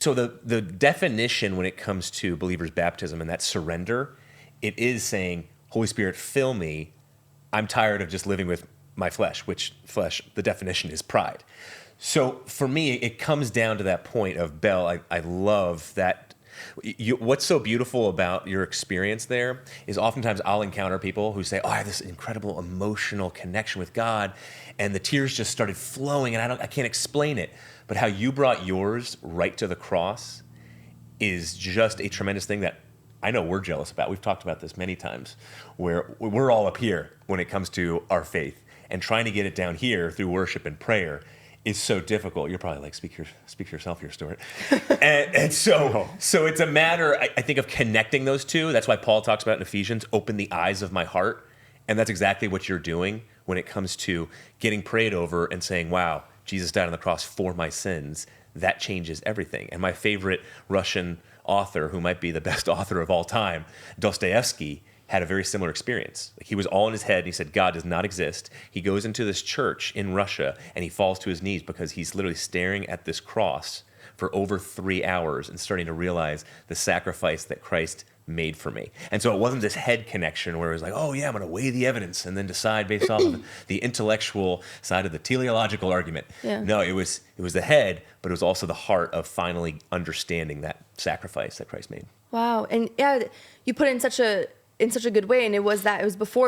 So the definition when it comes to believers' baptism and that surrender, it is saying, Holy Spirit, fill me. I'm tired of just living with my flesh, which flesh, the definition is pride. So for me, it comes down to that point of, Bell, I love that. What's so beautiful about your experience there is oftentimes I'll encounter people who say, oh, I have this incredible emotional connection with God, and the tears just started flowing, and I can't explain it. But how you brought yours right to the cross is just a tremendous thing that I know we're jealous about. We've talked about this many times, where we're all up here when it comes to our faith, and trying to get it down here through worship and prayer is so difficult. You're probably like, speak for yourself here, Stuart. and so it's a matter, I think, of connecting those two. That's why Paul talks about in Ephesians, open the eyes of my heart. And that's exactly what you're doing when it comes to getting prayed over and saying, wow, Jesus died on the cross for my sins. That changes everything. And my favorite Russian author, who might be the best author of all time, Dostoevsky, had a very similar experience. Like, he was all in his head, and he said, God does not exist. He goes into this church in Russia, and he falls to his knees because he's literally staring at this cross for over 3 hours and starting to realize the sacrifice that Christ made for me. And so it wasn't this head connection where it was like, oh yeah, I'm going to weigh the evidence and then decide based off of the intellectual side of the teleological argument. Yeah. No, it was the head, but it was also the heart of finally understanding that sacrifice that Christ made. Wow. And yeah, you put it in such a good way. And it was before